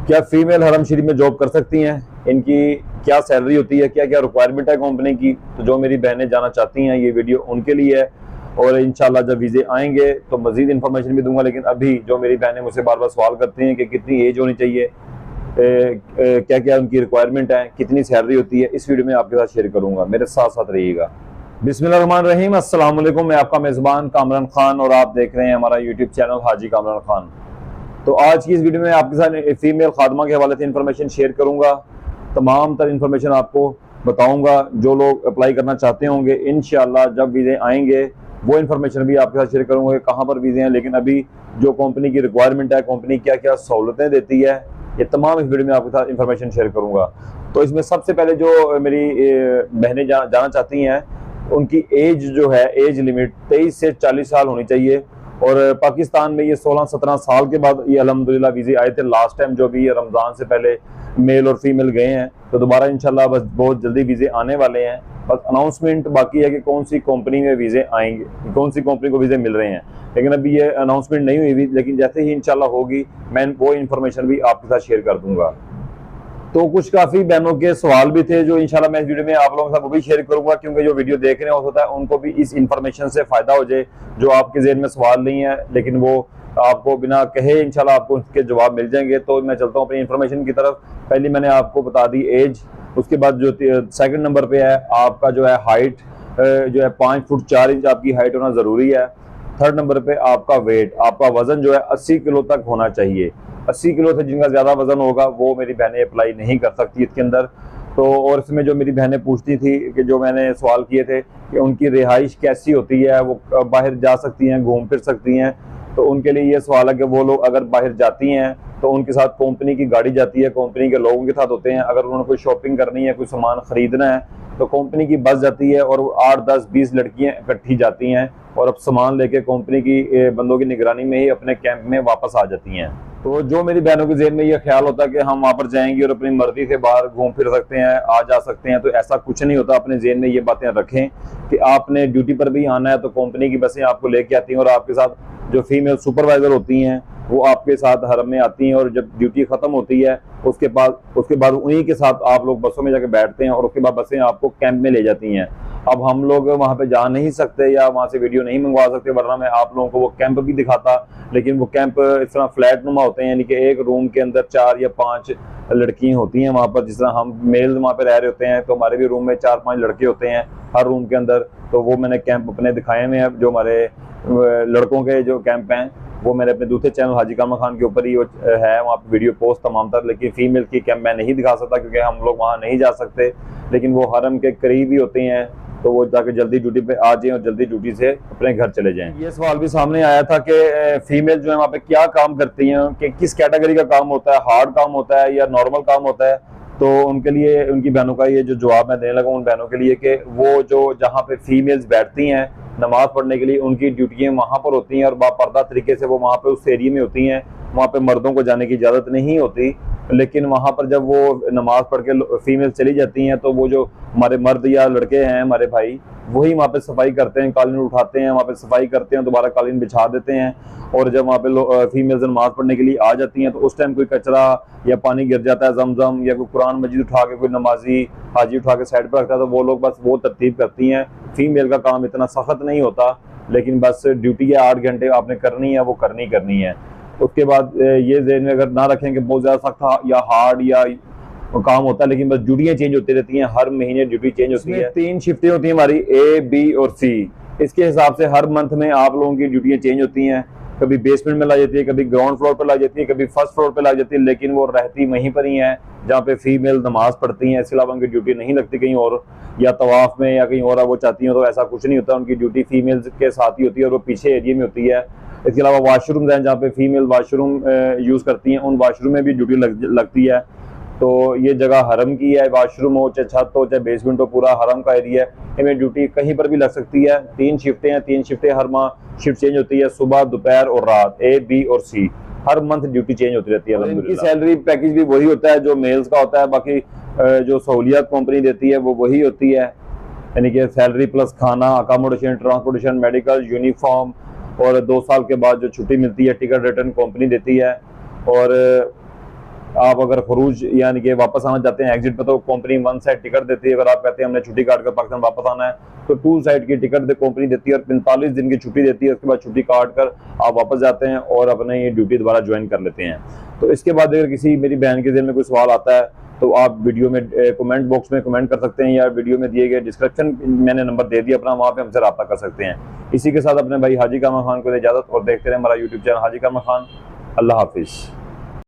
क्या फीमेल हरम शरीफ में जॉब कर सकती हैं? इनकी क्या सैलरी होती है? क्या क्या रिक्वायरमेंट है कंपनी की? तो जो मेरी बहनें जाना चाहती हैं ये वीडियो उनके लिए है। और इंशाल्लाह जब वीज़े आएंगे तो मज़ीद इन्फॉर्मेशन भी दूंगा। लेकिन अभी जो मेरी बहनें मुझसे बार बार सवाल करती हैं कि कितनी एज होनी चाहिए, क्या क्या उनकी रिक्वायरमेंट है, कितनी सैलरी होती है, इस वीडियो में आपके साथ शेयर करूंगा। मेरे साथ साथ रहिएगा। बिस्मिल्लाहिर्रहमानिर्रहीम, अस्सलाम वालेकुम। मैं आपका मेज़बान कामरान खान और आप देख रहे हैं हमारा यूट्यूब चैनल हाजी कामरान खान। तो आज की इस वीडियो में आपके साथ फीमेल खादमा के हवाले से इन्फॉर्मेशन शेयर करूंगा। तमाम तर इन्फॉर्मेशन आपको बताऊंगा। जो लोग अप्लाई करना चाहते होंगे इंशाल्लाह जब वीज़े आएंगे वो इन्फॉर्मेशन भी आपके साथ शेयर करूंगा कि कहाँ पर वीज़े हैं। लेकिन अभी जो कंपनी की रिक्वायरमेंट है, कंपनी क्या क्या सहूलतें देती है, ये तमाम इस वीडियो में आपके साथ इन्फॉर्मेशन शेयर करूंगा। तो इसमें सबसे पहले जो मेरी बहनें जाना चाहती हैं उनकी एज जो है, एज लिमिट 23 से 40 साल होनी चाहिए। और पाकिस्तान में ये 16-17 साल के बाद ये अल्हम्दुलिल्लाह वीज़े आए थे। लास्ट टाइम जो भी ये रमज़ान से पहले मेल और फीमेल गए हैं, तो दोबारा इंशाल्लाह बस बहुत जल्दी वीज़े आने वाले हैं। बस अनाउंसमेंट बाकी है कि कौन सी कंपनी में वीज़े आएंगे, कौन सी कंपनी को वीज़े मिल रहे हैं। लेकिन अभी ये अनाउंसमेंट नहीं हुई, लेकिन जैसे ही इंशाल्लाह होगी मैं वो इन्फॉर्मेशन भी आपके साथ शेयर कर दूंगा। तो कुछ काफी बहनों के सवाल भी थे जो इंशाल्लाह मैं इस वीडियो में आप लोगों के साथ वो भी शेयर करूंगा, क्योंकि जो वीडियो देख रहे हो सकता है उनको भी इस इन्फॉर्मेशन से फायदा हो जाए। जो आपके ज़हन में सवाल नहीं है लेकिन वो आपको बिना कहे इंशाल्लाह आपको उसके जवाब मिल जाएंगे। तो मैं चलता हूँ अपनी इन्फॉर्मेशन की तरफ। पहले मैंने आपको बता दी एज, उसके बाद जो सेकंड नंबर पे है आपका जो है हाइट, जो है 5 फुट 4 इंच आपकी हाइट होना जरूरी है। थर्ड नंबर पे आपका वेट, आपका वजन जो है 80 किलो तक होना चाहिए। 80 किलो से जिनका ज्यादा वजन होगा वो मेरी बहनें अप्लाई नहीं कर सकती इसके अंदर। तो और इसमें जो मेरी बहनें पूछती थी कि जो मैंने सवाल किए थे कि उनकी रिहाइश कैसी होती है, वो बाहर जा सकती हैं, घूम फिर सकती हैं, तो उनके लिए ये सवाल है कि वो लोग अगर बाहर जाती हैं तो उनके साथ कंपनी की गाड़ी जाती है, कंपनी के लोगों के साथ होते हैं। अगर उन्होंने कोई शॉपिंग करनी है, कोई सामान खरीदना है तो कंपनी की बस जाती है और 8, 10, 20 लड़कियां इकट्ठी जाती हैं और अब सामान लेके कंपनी की बंदों की निगरानी में ही अपने कैंप में वापस आ जाती हैं। तो जो मेरी बहनों के ज़हन में ये ख्याल होता है कि हम वहाँ पर जाएंगे और अपनी मर्जी से बाहर घूम फिर सकते हैं, आ जा सकते हैं, तो ऐसा कुछ नहीं होता। अपने ज़हन में ये बातें रखें कि आपने ड्यूटी पर भी आना है तो कंपनी की बसें आपको लेके आती हैं और आपके साथ जो फीमेल सुपरवाइजर होती हैं वो आपके साथ हरम में आती हैं। और जब ड्यूटी खत्म होती है उसके बाद उन्हीं के साथ आप लोग बसों में जाके बैठते हैं और उसके बाद बसें आपको कैंप में ले जाती हैं। अब हम लोग वहाँ पे जा नहीं सकते या वहाँ से वीडियो नहीं मंगवा सकते, वरना मैं आप लोगों को वो कैंप भी दिखाता। लेकिन वो कैंप इस तरह फ्लैट नुमा होते हैं, यानी कि एक रूम के अंदर 4 या 5 लड़कियां होती हैं वहाँ पर। जिस तरह हम मेल वहाँ पे रह रहे होते हैं तो हमारे भी रूम में 4-5 लड़के होते हैं हर रूम के अंदर। तो वो मैंने कैंप अपने दिखाए हुए हैं। जो हमारे लड़कों के जो कैंप हैं वो मैंने अपने दूसरे चैनल हाजी कामरान खान के ऊपर ही है, वहाँ पे वीडियो पोस्ट तमाम तर। लेकिन फीमेल की कैंप मैं नहीं दिखा सकता क्योंकि हम लोग वहाँ नहीं जा सकते, लेकिन वो हरम के करीब ही होते हैं तो वो जाके जल्दी ड्यूटी पे आ जाएं और जल्दी ड्यूटी से अपने घर चले जाएं। ये सवाल भी सामने आया था कि फीमेल जो है वहाँ पे क्या काम करती हैं, कि किस कैटेगरी का काम होता है, हार्ड काम होता है या नॉर्मल काम होता है। तो उनके लिए, उनकी बहनों का ये जो जवाब मैं देने लगा उन बहनों के लिए कि वो जो जहाँ पे फीमेल्स बैठती हैं नमाज पढ़ने के लिए, उनकी ड्यूटियाँ वहाँ पर होती हैं और बापर्दा तरीके से वो वहाँ पे उस एरिया में होती हैं। वहाँ पे मर्दों को जाने की इजाज़त नहीं होती। लेकिन वहाँ पर जब वो नमाज पढ़ के फीमेल चली जाती हैं तो वो जो हमारे मर्द या लड़के हैं हमारे भाई, वही वहाँ पे सफाई करते हैं, कालीन उठाते हैं, वहाँ पे सफाई करते हैं, दोबारा कालीन बिछा देते हैं। और जब वहाँ पे फीमेल्स नमाज पढ़ने के लिए आ जाती हैं तो उस टाइम कोई कचरा या पानी गिर जाता है जमजम, या कोई कुरान मजीद उठा के कोई नमाजी हाजी उठा के साइड पर रखता है, तो वो लोग बस वो तरतीब करती हैं। फीमेल का काम इतना सख्त नहीं होता, लेकिन बस ड्यूटी है 8 घंटे आपने करनी है, वो करनी है। उसके बाद ये ज़हन में अगर ना रखें कि बहुत ज़्यादा सख्त या हार्ड या काम होता है, लेकिन बस ड्यूटियाँ चेंज होती रहती हैं, हर महीने ड्यूटी चेंज होती है। 3 शिफ्टें होती हैं हमारी, A, B और C। इसके हिसाब से हर मंथ में आप लोगों की ड्यूटियाँ चेंज होती हैं। कभी बेसमेंट में ला जाती है, कभी ग्राउंड फ्लोर पर ला जाती है, कभी फर्स्ट फ्लोर पर ला जाती है, लेकिन वो रहती वहीं पर ही है जहाँ पे फीमेल नमाज पढ़ती हैं। इसके अलावा उनकी ड्यूटी नहीं लगती कहीं और, या तवाफ में या कहीं और वो चाहती हैं, तो ऐसा कुछ नहीं होता। उनकी ड्यूटी फीमेल्स के साथ ही होती है और वो पीछे एरिया में होती है। इसके अलावा वाशरूम हैं जहाँ पे फीमेल वाशरूम यूज़ करती हैं, उन वाशरूम में भी ड्यूटी लगती है। तो ये जगह हरम की है, वाशरूम हो चाहे छत हो चाहे बेसमेंट हो, पूरा हरम का एरिया है, इनमें ड्यूटी कहीं पर भी लग सकती है। 3 शिफ्टें हैं, 3 शिफ्टें हर माह शिफ्ट चेंज होती है, सुबह दोपहर और रात, A, B और C। हर मंथ ड्यूटी चेंज होती रहती है। इनकी सैलरी पैकेज भी वही होता है जो मेल्स का होता है, बाकी जो सहूलियत कंपनी देती है वो वही होती है, यानी कि सैलरी प्लस खाना, अकोमोडेशन, ट्रांसपोर्टेशन, मेडिकल, यूनिफॉर्म, और 2 साल के बाद जो छुट्टी मिलती है टिकट रिटर्न कंपनी देती है। और आप अगर खरूज यानी कि वापस आना चाहते हैं एग्जिट पे, तो कंपनी वन साइड टिकट देती है। अगर आप कहते हैं हमने छुट्टी काट कर पाकिस्तान वापस आना है, तो टू साइड की टिकट कंपनी देती है और 45 दिन की छुट्टी देती है। उसके बाद छुट्टी काट कर आप वापस जाते हैं और अपने ये ड्यूटी दोबारा ज्वाइन कर लेते हैं। तो इसके बाद अगर किसी मेरी बहन के दिल में कोई सवाल आता है तो आप वीडियो में कमेंट बॉक्स में कमेंट कर सकते हैं, या वीडियो में दिए गए डिस्क्रिप्शन मैंने नंबर दे दिया अपना, वहाँ पे हमसे रब्ता कर सकते हैं। इसी के साथ अपने भाई हाजी कामर खान को इजाज़त, और देखते रहे हमारा यूट्यूब चैनल हाजी कामर खान। अल्लाह हाफिज़।